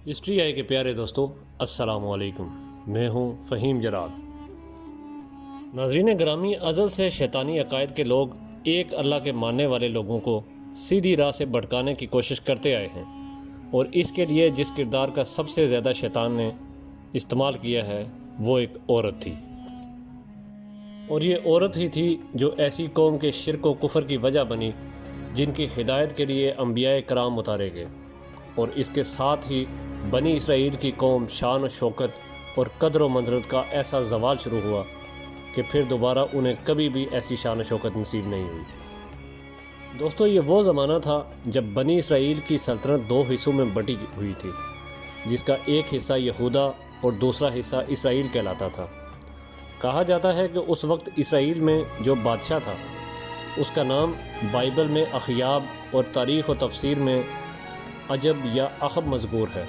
History I کے پیارے دوستو، السلام علیکم۔ میں ہوں فہیم جلال۔ ناظرین گرامی، ازل سے شیطانی عقائد کے لوگ ایک اللہ کے ماننے والے لوگوں کو سیدھی راہ سے بھٹکانے کی کوشش کرتے آئے ہیں، اور اس کے لیے جس کردار کا سب سے زیادہ شیطان نے استعمال کیا ہے وہ ایک عورت تھی، اور یہ عورت ہی تھی جو ایسی قوم کے شرک و کفر کی وجہ بنی جن کی ہدایت کے لیے انبیاء کرام اتارے گئے، اور اس کے ساتھ ہی بنی اسرائیل کی قوم شان و شوکت اور قدر و منزلت کا ایسا زوال شروع ہوا کہ پھر دوبارہ انہیں کبھی بھی ایسی شان و شوکت نصیب نہیں ہوئی۔ دوستو، یہ وہ زمانہ تھا جب بنی اسرائیل کی سلطنت دو حصوں میں بٹی ہوئی تھی، جس کا ایک حصہ یہودا اور دوسرا حصہ اسرائیل کہلاتا تھا۔ کہا جاتا ہے کہ اس وقت اسرائیل میں جو بادشاہ تھا اس کا نام بائبل میں اخیاب اور تاریخ و تفسیر میں عجب یا اخب مذکور ہے،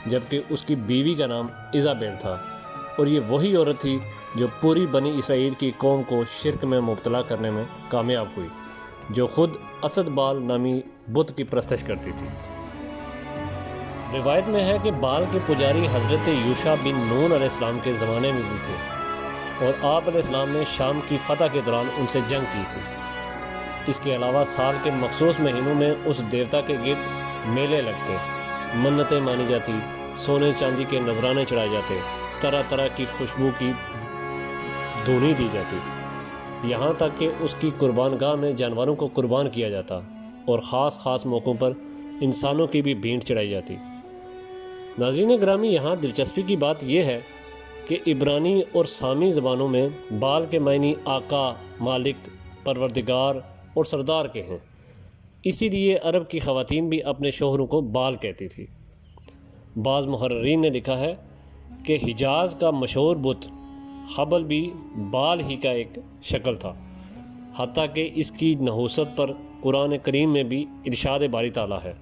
جبکہ اس کی بیوی کا نام ایزابیل تھا، اور یہ وہی عورت تھی جو پوری بنی اسرائیل کی قوم کو شرک میں مبتلا کرنے میں کامیاب ہوئی، جو خود اسد بال نامی بت کی پرستش کرتی تھی۔ روایت میں ہے کہ بال کے پجاری حضرت یوشع بن نون علیہ السلام کے زمانے میں بھی تھے، اور آپ علیہ السلام نے شام کی فتح کے دوران ان سے جنگ کی تھی۔ اس کے علاوہ سال کے مخصوص مہینوں میں اس دیوتا کے گرد میلے لگتے، منتیں مانی جاتی، سونے چاندی کے نذرانے چڑھائے جاتے، طرح طرح کی خوشبو کی دھونی دی جاتی، یہاں تک کہ اس کی قربان گاہ میں جانوروں کو قربان کیا جاتا، اور خاص موقعوں پر انسانوں کی بھی بھینٹ چڑھائی جاتی۔ ناظرین گرامی، یہاں دلچسپی کی بات یہ ہے کہ عبرانی اور سامی زبانوں میں بال کے معنی آقا، مالک، پروردگار اور سردار کے ہیں، اسی لیے عرب کی خواتین بھی اپنے شوہروں کو بال کہتی تھی۔ بعض محررین نے لکھا ہے کہ حجاز کا مشہور بت حبل بھی بال ہی کا ایک شکل تھا، حتیٰ کہ اس کی نحوست پر قرآن کریم میں بھی ارشاد باری تعالیٰ ہے۔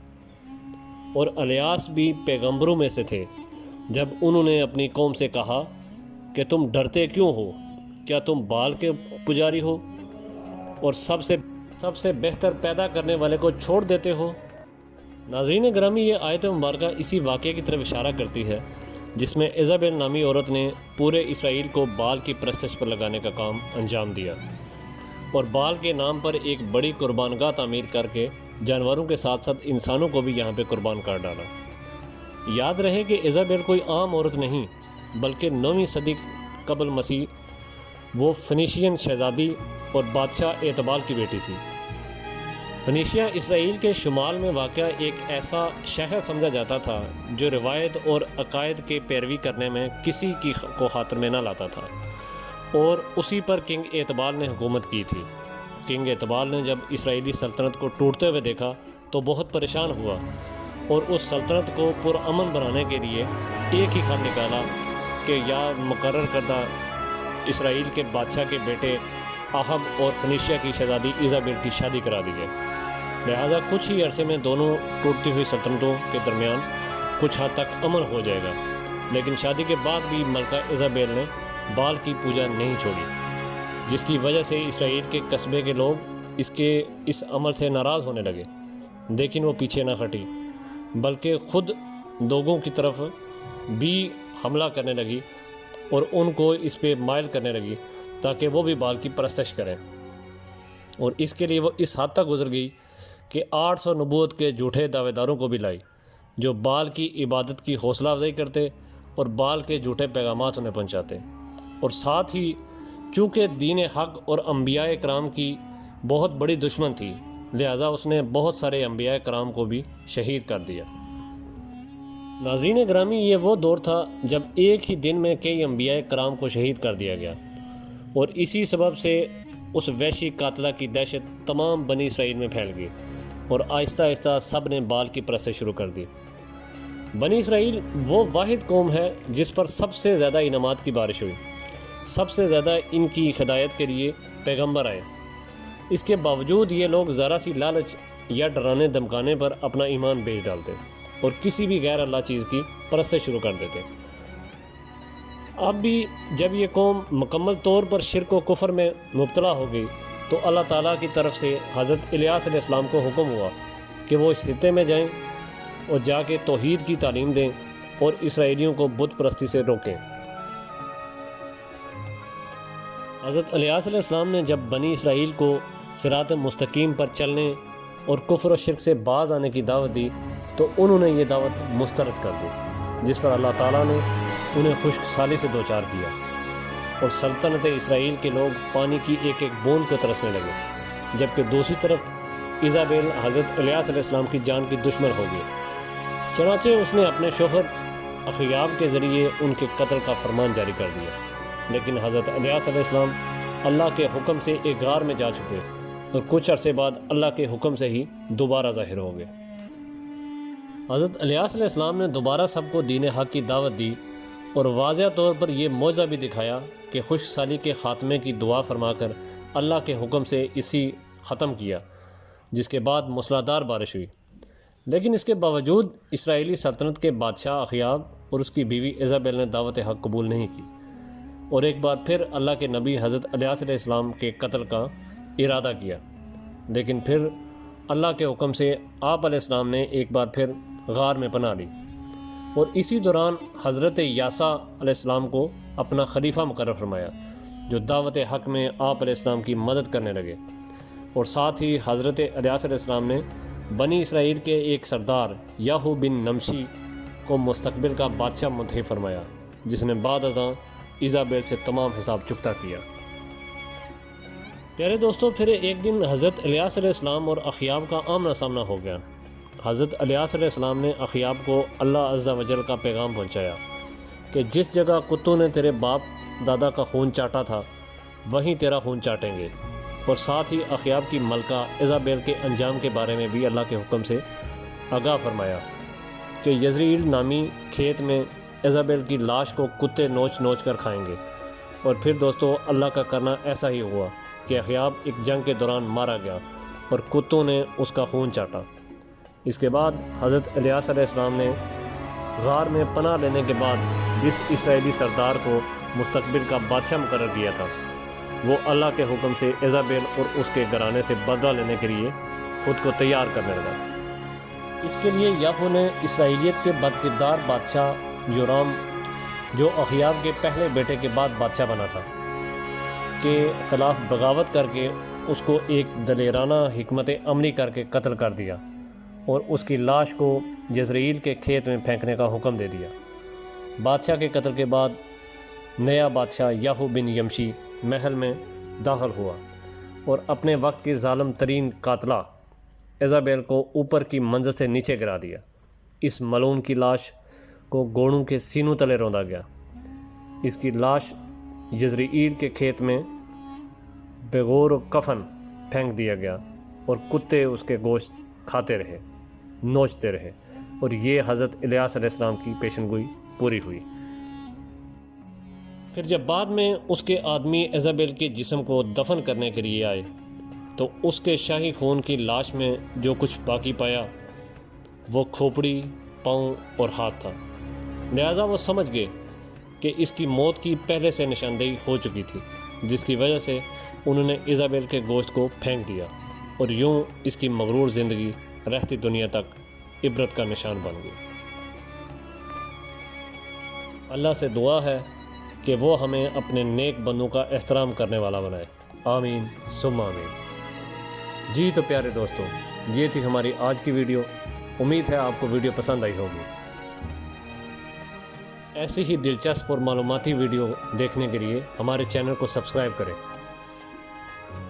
اور الیاس بھی پیغمبروں میں سے تھے، جب انہوں نے اپنی قوم سے کہا کہ تم ڈرتے کیوں ہو؟ کیا تم بال کے پجاری ہو اور سب سے بہتر پیدا کرنے والے کو چھوڑ دیتے ہو؟ ناظرین گرامی، یہ آیت مبارکہ اسی واقعے کی طرف اشارہ کرتی ہے جس میں ایزابیل نامی عورت نے پورے اسرائیل کو بال کی پرستش پر لگانے کا کام انجام دیا، اور بال کے نام پر ایک بڑی قربان گاہ تعمیر کر کے جانوروں کے ساتھ ساتھ انسانوں کو بھی یہاں پہ قربان کر ڈالا۔ یاد رہے کہ ایزابیل کوئی عام عورت نہیں، بلکہ 9ویں صدی قبل مسیح وہ فنیشین شہزادی اور بادشاہ اعتبال کی بیٹی تھی۔ فنیشیا اسرائیل کے شمال میں واقع ایک ایسا شہر سمجھا جاتا تھا جو روایت اور عقائد کے پیروی کرنے میں کسی کی کو خاطر میں نہ لاتا تھا، اور اسی پر کنگ اعتبال نے حکومت کی تھی۔ کنگ اعتبال نے جب اسرائیلی سلطنت کو ٹوٹتے ہوئے دیکھا تو بہت پریشان ہوا، اور اس سلطنت کو پرامن بنانے کے لیے ایک ہی خط نکالا کہ یا مقرر کردہ اسرائیل کے بادشاہ کے بیٹے احب اور فنیشیا کی شہزادی ایزابیل کی شادی کرا دی جائے۔ لہٰذا کچھ ہی عرصے میں دونوں ٹوٹتی ہوئی سلطنتوں کے درمیان کچھ حد تک امن ہو جائے گا، لیکن شادی کے بعد بھی ملکہ ایزابیل نے بال کی پوجا نہیں چھوڑی، جس کی وجہ سے اسرائیل کے قصبے کے لوگ اس عمل سے ناراض ہونے لگے، لیکن وہ پیچھے نہ ہٹی، بلکہ خود لوگوں کی طرف بھی حملہ کرنے لگی اور ان کو اس پہ مائل کرنے لگی تاکہ وہ بھی بال کی پرستش کریں، اور اس کے لیے وہ اس حد تک گزر گئی کہ 800 نبوت کے جھوٹے دعوے داروں کو بھی لائی جو بال کی عبادت کی حوصلہ افزائی کرتے اور بال کے جھوٹے پیغامات انہیں پہنچاتے، اور ساتھ ہی چونکہ دین حق اور انبیاء کرام کی بہت بڑی دشمن تھی، لہذا اس نے بہت سارے انبیاء کرام کو بھی شہید کر دیا۔ ناظرین گرامی، یہ وہ دور تھا جب ایک ہی دن میں کئی انبیاء کرام کو شہید کر دیا گیا، اور اسی سبب سے اس وحشی قاتلہ کی دہشت تمام بنی اسرائیل میں پھیل گئی، اور آہستہ آہستہ سب نے بال کی پرستش شروع کر دی۔ بنی اسرائیل وہ واحد قوم ہے جس پر سب سے زیادہ انعامات کی بارش ہوئی، سب سے زیادہ ان کی ہدایت کے لیے پیغمبر آئے۔ اس کے باوجود یہ لوگ ذرا سی لالچ یا ڈرانے دھمکانے پر اپنا ایمان بیچ ڈالتے اور کسی بھی غیر اللہ چیز کی پرستش شروع کر دیتے۔ اب بھی جب یہ قوم مکمل طور پر شرک و کفر میں مبتلا ہو گئی تو اللہ تعالیٰ کی طرف سے حضرت الیاس علیہ السلام کو حکم ہوا کہ وہ اس خطے میں جائیں اور جا کے توحید کی تعلیم دیں اور اسرائیلیوں کو بت پرستی سے روکیں۔ حضرت الیاس علیہ السلام نے جب بنی اسرائیل کو صراط مستقیم پر چلنے اور کفر و شرک سے باز آنے کی دعوت دی تو انہوں نے یہ دعوت مسترد کر دی، جس پر اللہ تعالیٰ نے انہیں خشک سالی سے دوچار کیا، اور سلطنت اسرائیل کے لوگ پانی کی ایک ایک بوند کو ترسنے لگے، جبکہ دوسری طرف ایزابیل حضرت الیاس علیہ السلام کی جان کی دشمن ہو گئی۔ چنانچہ اس نے اپنے شوہر اخیاب کے ذریعے ان کے قتل کا فرمان جاری کر دیا، لیکن حضرت الیاس علیہ السلام اللہ کے حکم سے ایک غار میں جا چکے اور کچھ عرصے بعد اللہ کے حکم سے ہی دوبارہ ظاہر ہو گئے۔ حضرت الیاس علیہ السلام نے دوبارہ سب کو دین حق کی دعوت دی اور واضح طور پر یہ معجزہ بھی دکھایا کہ خشک سالی کے خاتمے کی دعا فرما کر اللہ کے حکم سے اسی ختم کیا، جس کے بعد موسلادھار بارش ہوئی۔ لیکن اس کے باوجود اسرائیلی سلطنت کے بادشاہ اخیاب اور اس کی بیوی ایزابیل نے دعوت حق قبول نہیں کی، اور ایک بار پھر اللہ کے نبی حضرت الیاس علیہ السلام کے قتل کا ارادہ کیا۔ لیکن پھر اللہ کے حکم سے آپ علیہ السلام نے ایک بار پھر غار میں پناہ لی، اور اسی دوران حضرت یاسع علیہ السلام کو اپنا خلیفہ مقرر فرمایا، جو دعوت حق میں آپ علیہ السلام کی مدد کرنے لگے، اور ساتھ ہی حضرت الیاس علیہ السلام نے بنی اسرائیل کے ایک سردار یاہو بن نمشی کو مستقبل کا بادشاہ منتخب فرمایا، جس نے بعد ازاں ایزابیل سے تمام حساب چکتا کیا۔ پیارے دوستو، پھر ایک دن حضرت الیاس علیہ السلام اور اخیاب کا آمنا سامنا ہو گیا۔ حضرت الیاس علیہ السلام نے اخیاب کو اللہ عز و جل کا پیغام پہنچایا کہ جس جگہ کتوں نے تیرے باپ دادا کا خون چاٹا تھا وہیں تیرا خون چاٹیں گے، اور ساتھ ہی اخیاب کی ملکہ ایزابیل کے انجام کے بارے میں بھی اللہ کے حکم سے آگاہ فرمایا کہ یزرعیل نامی کھیت میں ایزابیل کی لاش کو کتے نوچ نوچ کر کھائیں گے۔ اور پھر دوستو، اللہ کا کرنا ایسا ہی ہوا کہ اخیاب ایک جنگ کے دوران مارا گیا اور کتوں نے اس کا خون چاٹا۔ اس کے بعد حضرت الیاس علیہ السلام نے غار میں پناہ لینے کے بعد جس اسرائیلی سردار کو مستقبل کا بادشاہ مقرر کیا تھا، وہ اللہ کے حکم سے ایزابیل اور اس کے گھرانے سے بدلہ لینے کے لیے خود کو تیار کرنے لگا۔ اس کے لیے یاہو نے اسرائیلیت کے بدکردار بادشاہ یورام، جو اخیاب کے پہلے بیٹے کے بعد بادشاہ بنا تھا، کے خلاف بغاوت کر کے اس کو ایک دلیرانہ حکمت عملی کر کے قتل کر دیا، اور اس کی لاش کو یزرعیل کے کھیت میں پھینکنے کا حکم دے دیا۔ بادشاہ کے قتل کے بعد نیا بادشاہ یاہو بن یمشی محل میں داخل ہوا اور اپنے وقت کی ظالم ترین قاتلہ ایزابیل کو اوپر کی منزل سے نیچے گرا دیا۔ اس ملعون کی لاش کو گھوڑوں کے سینوں تلے روندا گیا۔ اس کی لاش یزرعیل کے کھیت میں بغور و کفن پھینک دیا گیا، اور کتے اس کے گوشت کھاتے رہے، نوچتے رہے، اور یہ حضرت الیاس علیہ السلام کی پیشن گوئی پوری ہوئی۔ پھر جب بعد میں اس کے آدمی ایزابیل کے جسم کو دفن کرنے کے لیے آئے تو اس کے شاہی خون کی لاش میں جو کچھ باقی پایا وہ کھوپڑی، پاؤں اور ہاتھ تھا، لہٰذا وہ سمجھ گئے کہ اس کی موت کی پہلے سے نشاندہی ہو چکی تھی، جس کی وجہ سے انہوں نے ایزابیل کے گوشت کو پھینک دیا، اور یوں اس کی مغرور زندگی رہتی دنیا تک عبرت کا نشان بن گئی۔ اللہ سے دعا ہے کہ وہ ہمیں اپنے نیک بندوں کا احترام کرنے والا بنائے، آمین ثم آمین۔ جی تو پیارے دوستوں، یہ تھی ہماری آج کی ویڈیو۔ امید ہے آپ کو ویڈیو پسند آئی ہوگی۔ ایسی ہی دلچسپ اور معلوماتی ویڈیو دیکھنے کے لیے ہمارے چینل کو سبسکرائب کریں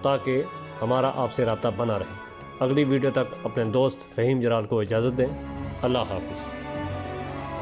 تاکہ ہمارا آپ سے رابطہ بنا رہے۔ اگلی ویڈیو تک اپنے دوست فہیم جلال کو اجازت دیں۔ اللہ حافظ۔